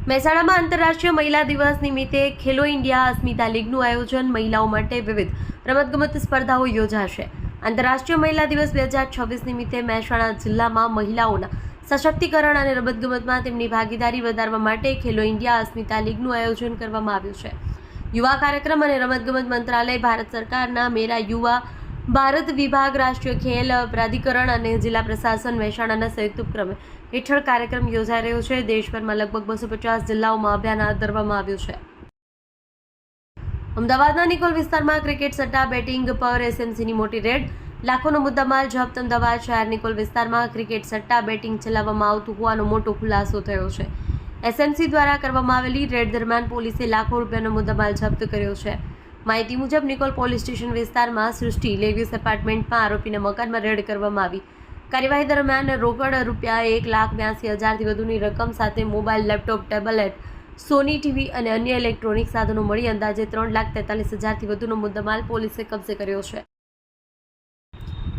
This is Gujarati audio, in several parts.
મહેસાણામાં આંતરરાષ્ટ્રીય મહિલા દિવસ નિમિત્તે ખેલો ઇન્ડિયા અસ્મિતા લીગનું આયોજન. મહિલાઓ માટે વિવિધ રમતગમત સ્પર્ધાઓ યોજાશે. આંતરરાષ્ટ્રીય મહિલા દિવસ 2026 નિમિત્તે મહેસાણા જિલ્લામાં મહિલાઓના સશક્તિકરણ અને રમતગમતમાં તેમની ભાગીદારી વધારવા માટે ખેલો ઇન્ડિયા અસ્મિતા લીગનું આયોજન કરવામાં આવ્યું છે. યુવા કાર્યક્રમ અને રમતગમત મંત્રાલય, ભારત સરકારના મેરા યુવા ભારત વિભાગ, રાષ્ટ્રીય ખેલ પ્રાધિકરણ અને જિલ્લા પ્રશાસન મહેસાણાના સંયુક્ત ઉપક્રમે હેઠળ કાર્યક્રમ યોજાઈ રહ્યો છે. દેશભરમાં લગભગ 250 જિલ્લાઓમાં અભિયાન હાથ ધરવામાં આવ્યું છે. અમદાવાદના નિકોલ વિસ્તારમાં ક્રિકેટ સટ્ટા બેટિંગ પર એસએમસીની મોટી રેડ. લાખોનો મુદ્દામાલ જપ્ત. અમદાવાદ શહેર નિકોલ વિસ્તારમાં ક્રિકેટ સટ્ટા બેટિંગ ચલાવવામાં આવતું હોવાનો મોટો ખુલાસો થયો છે. એસએમસી દ્વારા કરવામાં આવેલી રેડ દરમિયાન પોલીસે લાખો રૂપિયાનો મુદ્દામાલ જપ્ત કર્યો છે. માહિતી મુજબ નિકોલ પોલીસ સ્ટેશન વિસ્તારમાં સૃષ્ટિ લેવીસ એપાર્ટમેન્ટમાં આરોપીના મકાનમાં રેડ કરવામાં આવી. કાર્યવાહી દરમિયાન રોકડ રૂપિયા 1,82,000થી વધુની રકમ સાથે મોબાઈલ, લેપટોપ, ટેબ્લેટ, સોની ટીવી અને અન્ય ઇલેક્ટ્રોનિક સાધનો મળી અંદાજે 3,43,000થી વધુનો મુદ્દામાલ પોલીસે કબજે કર્યો છે.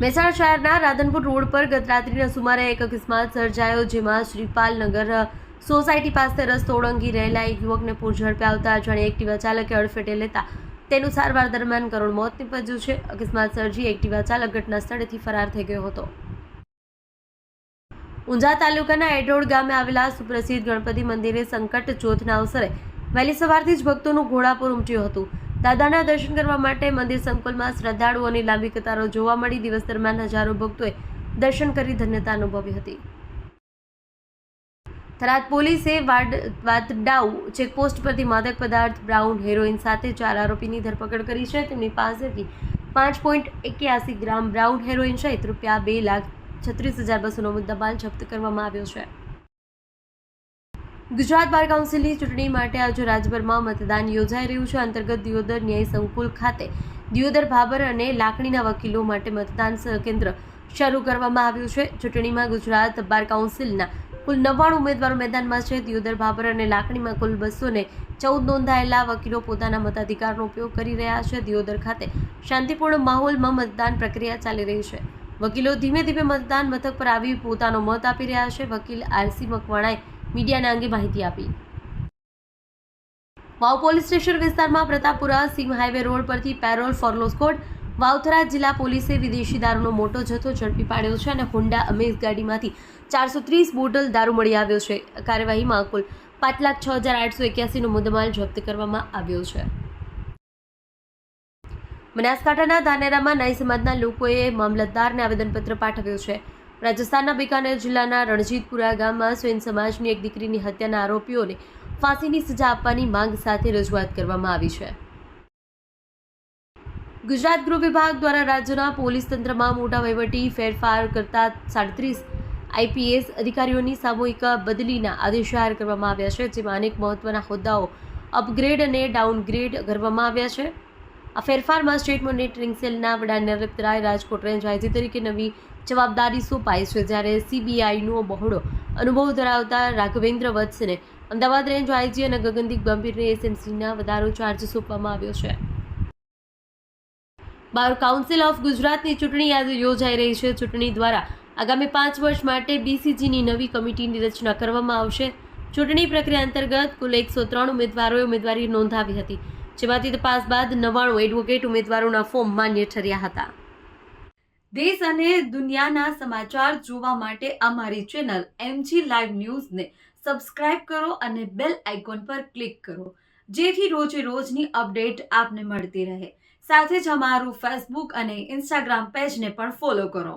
મહેસાણા શહેરના રાધનપુર રોડ પર ગત રાત્રિના સુમારે એક અકસ્માત સર્જાયો, જેમાં શ્રીપાલનગર સોસાયટી પાસે રસ્તો ઓળંગી રહેલા એક યુવકને પૂર ઝડપે આવતા અજાણ્યા એક્ટિવા ચાલકે અડફેટે લેતા તેનું સારવાર દરમિયાન કરુણ મોત નીપજ્યું છે. અકસ્માત સર્જી એક્ટિવા ચાલક ઘટના સ્થળેથી ફરાર થઈ ગયો હતો. ઊંઝા તાલુકાના એડોડ ગામે આવેલા સુપ્રસિદ્ધ ગણપતિ મંદિરે સંકટ ચોથના અવસરે વહેલી સવારથી જ ભક્તોનું ઘોડાપુર ઉમટ્યું હતું. દાદાના દર્શન કરવા માટે મંદિર સંકુલમાં શ્રદ્ધાળુઓની લાંબી કતારો જોવા મળી. દિવસ દરમિયાન હજારો ભક્તોએ દર્શન કરી ધન્યતા અનુભવી હતી. થરાદ પોલીસે વાતડાઉ ચેકપોસ્ટ પરથી માદક પદાર્થ બ્રાઉન હેરોઇન સાથે 4 આરોપીની ધરપકડ કરી છે. તેમની પાસેથી 5.81 ગ્રામ બ્રાઉન હેરોઇન સહિત રૂપિયા 2,36,200નો મુદ્દામાલ જપ્ત કરવામાં આવ્યો છે. ગુજરાત બાર કાઉન્સિલની ચૂંટણી માટે આજે રાજ્યભરમાં મતદાન યોજાઈ રહ્યું છે. અંતર્ગત દિયોદર ન્યાય સંકુલ ખાતે દિયોદર, ભાભર અને લાખણીના વકીલો માટે મતદાન કેન્દ્ર શરૂ કરવામાં આવ્યું છે. ચૂંટણીમાં ગુજરાત બાર કાઉન્સિલના કુલ 99 ઉમેદવારો મેદાનમાં છે. દિયોદર, ભાભર અને લાખણીમાં કુલ 214 નોંધાયેલા વકીલો પોતાના મતાધિકારનો ઉપયોગ કરી રહ્યા છે. દિયોદર ખાતે શાંતિપૂર્ણ માહોલમાં મતદાન પ્રક્રિયા ચાલી રહી છે. વકીલો ધીમે ધીમે મતદાન મથક પર આવી પોતાનો મત આપી રહ્યા છે. વકીલ આરસી મકવાણાએ મીડિયાને અંગે માહિતી આપી. વાવ પોલીસ સ્ટેશન વિસ્તારમાં પ્રતાપપુરા સિંહ હાઈવે રોડ પરથી પેરોલ ફોરલો સ્કોડ વાવથરા જિલ્લા પોલીસે વિદેશી દારૂનો મોટો જથ્થો ઝડપી પાડ્યો છે અને હોન્ડા અમેઝ ગાડીમાંથી 430 બોટલ દારૂ મળી આવ્યો છે. કાર્યવાહીમાં કુલ 5,06,881નો મુદ્દામાલ જપ્ત કરવામાં આવ્યો છે. બનાસકાંઠાના ધાનેરામાં નાઈ સમાજના લોકોએ મામલતદારને આવેદનપત્ર પાઠવ્યું છે. રાજસ્થાનના બિકાનેર જિલ્લાના રણજીતપુરા ગામમાં સ્વયં સમાજની એક દીકરીની હત્યાના આરોપીઓને ફાંસીની સજા આપવાની માંગ સાથે રજૂઆત કરવામાં આવી છે. ગુજરાત ગૃહ વિભાગ દ્વારા રાજ્યના પોલીસ તંત્રમાં મોટા વહીવટી ફેરફાર કરતા 37 આઈપીએસ અધિકારીઓની સામૂહિક બદલીના આદેશ જાહેર કરવામાં આવ્યા છે, જેમાં અનેક મહત્વના હોદ્દાઓ અપગ્રેડ અને ડાઉનગ્રેડ કરવામાં આવ્યા છે. આ ફેરફારમાં સ્ટેટ મોનિટરિંગ સેલના વડા નિવૃત્ત રાય રાજકોટ રેન્જ આઈજી તરીકે નવી જવાબદારી સોંપાઈ છે, જ્યારે સીબીઆઈનો બહોળો અનુભવ ધરાવતા રાઘવેન્દ્ર વત્સને અમદાવાદ રેન્જ આઈજી અને ગગનદીપ ગંભીરને એસએમસીના વધારો ચાર્જ સોંપવામાં આવ્યો છે. બાર કાઉન્સિલ ઓફ ગુજરાતની ચૂંટણી આજે યોજાઈ રહી છે. ચૂંટણી દ્વારા આગામી 5 વર્ષ માટે બીસીજીની નવી કમિટીની રચના કરવામાં આવશે. ચૂંટણી પ્રક્રિયા અંતર્ગત કુલ 103 ઉમેદવારોએ ઉમેદવારી નોંધાવી હતી, જેમાંથી તપાસ બાદ 99 એડવોકેટ ઉમેદવારોના ફોર્મ માન્ય ઠર્યા હતા. દેશ અને દુનિયાના સમાચાર જોવા માટે અમારી ચેનલ MG લાઈવ ન્યૂઝને સબસ્ક્રાઇબ કરો અને બેલ આઇકોન પર ક્લિક કરો, જેથી રોજે રોજની અપડેટ આપને મળતી રહે. સાથે જ અમારું ફેસબુક અને ઇન્સ્ટાગ્રામ પેજને પણ ફોલો કરો.